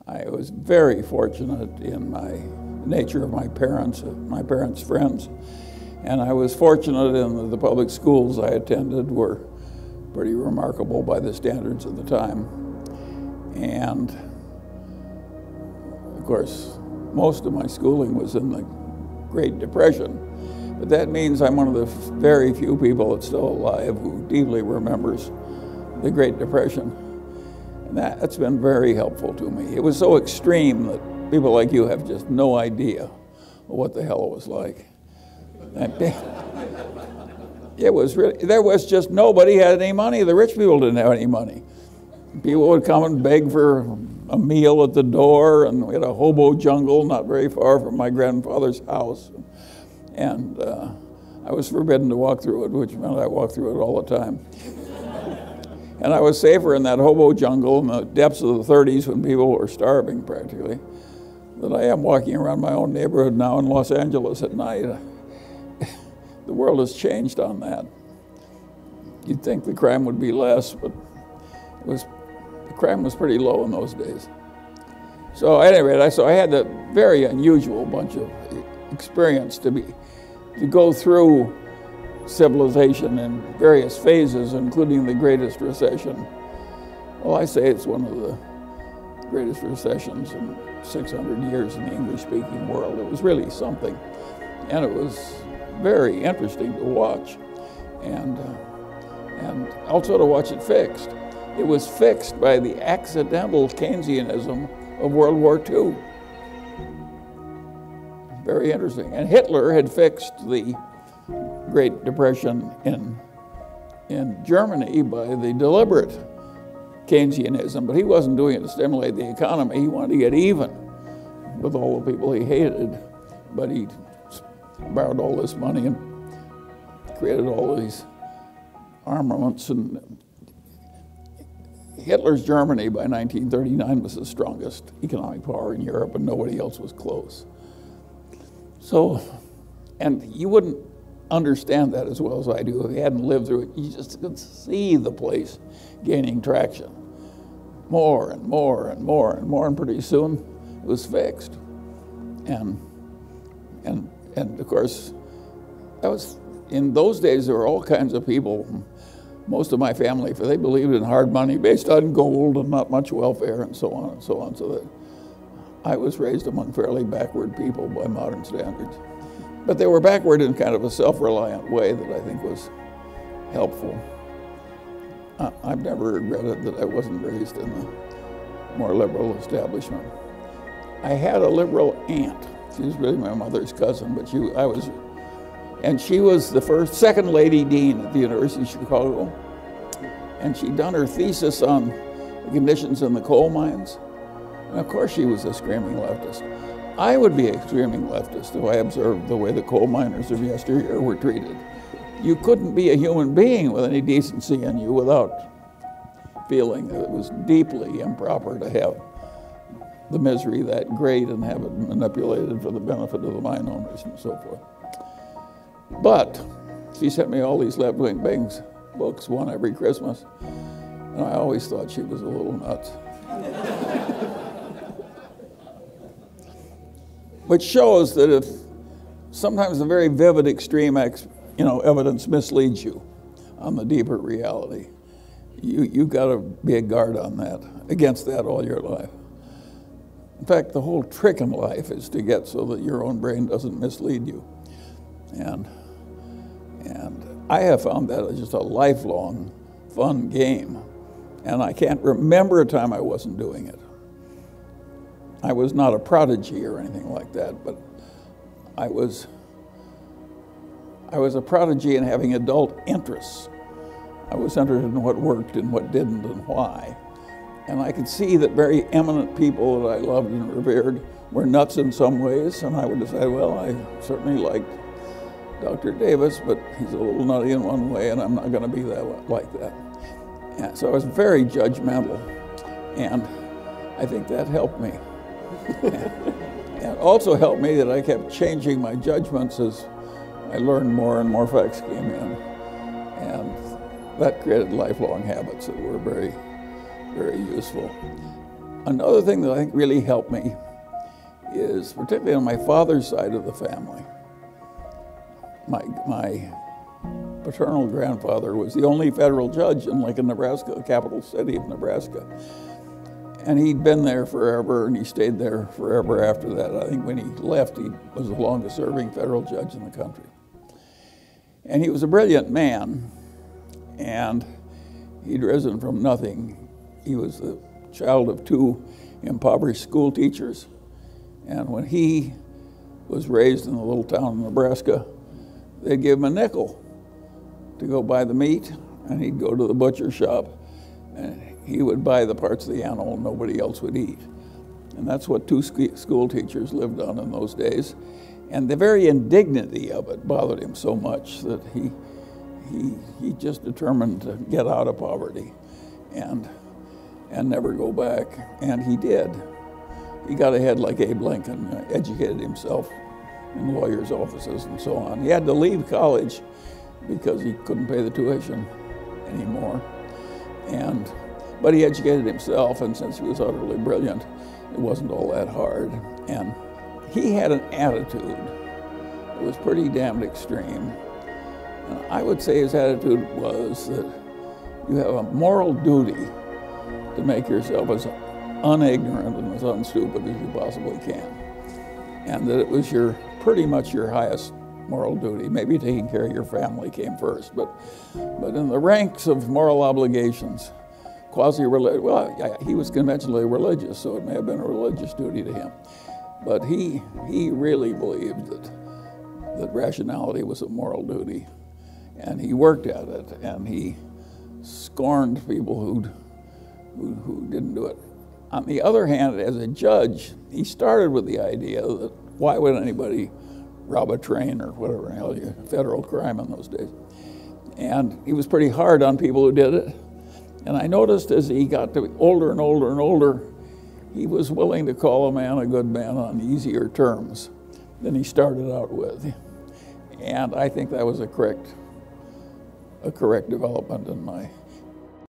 I was very fortunate in my nature of my parents' friends. And I was fortunate in the public schools I attended were pretty remarkable by the standards of the time. And of course, most of my schooling was in the Great Depression. But that means I'm one of the very few people that's still alive who deeply remembers the Great Depression. And that's been very helpful to me. It was so extreme that people like you have just no idea of what the hell it was like. It was really, there was just nobody had any money. The rich people didn't have any money. People would come and beg for a meal at the door, and we had a hobo jungle not very far from my grandfather's house. And I was forbidden to walk through it, which meant I walked through it all the time. And I was safer in that hobo jungle in the depths of the 30s when people were starving practically than I am walking around my own neighborhood now in Los Angeles at night. The world has changed on that. You'd think the crime would be less, but the crime was pretty low in those days. So at any rate, I had a very unusual bunch of experience to go through civilization in various phases, including the greatest recession. Well, I say it's one of the greatest recessions in 600 years in the English-speaking world. It was really something, and it was very interesting to watch, and also to watch it fixed. It was fixed by the accidental Keynesianism of World War II. Very interesting. And Hitler had fixed the Great Depression in Germany by the deliberate Keynesianism, but he wasn't doing it to stimulate the economy. He wanted to get even with all the people he hated, but he borrowed all this money and created all these armaments. And Hitler's Germany by 1939 was the strongest economic power in Europe, and nobody else was close. So, and you wouldn't understand that as well as I do if you hadn't lived through it. You just could see the place gaining traction. More and more and more and more, and pretty soon it was fixed. And of course, that was, in those days there were all kinds of people, most of my family, for they believed in hard money based on gold and not much welfare and so on and so on, so that I was raised among fairly backward people by modern standards. But they were backward in kind of a self-reliant way that I think was helpful. I've never regretted that I wasn't raised in the more liberal establishment. I had a liberal aunt. She was really my mother's cousin, but she was the second lady dean at the University of Chicago, and she'd done her thesis on the conditions in the coal mines. And of course she was a screaming leftist. I would be a screaming leftist if I observed the way the coal miners of yesteryear were treated. You couldn't be a human being with any decency in you without feeling that it was deeply improper to have the misery that great and have it manipulated for the benefit of the mine owners and so forth. But she sent me all these left-wing books, one every Christmas, and I always thought she was a little nuts. Which shows that if sometimes the very vivid extreme evidence misleads you on the deeper reality, you've got to be a guard on that, against that all your life. In fact, the whole trick in life is to get so that your own brain doesn't mislead you. And I have found that just a lifelong fun game. And I can't remember a time I wasn't doing it. I was not a prodigy or anything like that, but I was a prodigy in having adult interests. I was interested in what worked and what didn't and why. And I could see that very eminent people that I loved and revered were nuts in some ways, and I would decide, well, I certainly liked Dr. Davis, but he's a little nutty in one way, and I'm not going to be like that. And so I was very judgmental, and I think that helped me. And also helped me that I kept changing my judgments as I learned more and more facts came in. And that created lifelong habits that were very, very useful. Another thing that I think really helped me is, particularly on my father's side of the family, my paternal grandfather was the only federal judge in Lincoln, Nebraska, the capital city of Nebraska. And he'd been there forever, and he stayed there forever after that. I think when he left, he was the longest serving federal judge in the country. And he was a brilliant man, and he'd risen from nothing. He was the child of two impoverished school teachers. And when he was raised in a little town in Nebraska, they'd give him a nickel to go buy the meat, and he'd go to the butcher shop, and he would buy the parts of the animal nobody else would eat. And that's what two school teachers lived on in those days. And the very indignity of it bothered him so much that he just determined to get out of poverty and never go back. And he did. He got ahead like Abe Lincoln, educated himself in lawyers' offices and so on. He had to leave college because he couldn't pay the tuition anymore. But he educated himself, and since he was utterly brilliant, it wasn't all that hard. And he had an attitude that was pretty damned extreme. And I would say his attitude was that you have a moral duty to make yourself as unignorant and as unstupid as you possibly can. And that it was pretty much your highest moral duty. Maybe taking care of your family came first, but in the ranks of moral obligations, quasi-religious, well, he was conventionally religious, so it may have been a religious duty to him. But he really believed that rationality was a moral duty, and he worked at it, and he scorned people who didn't do it. On the other hand, as a judge, he started with the idea that why would anybody rob a train or whatever the hell, federal crime in those days. And he was pretty hard on people who did it. And I noticed as he got to be older and older and older, he was willing to call a man a good man on easier terms than he started out with. And I think that was a correct development in my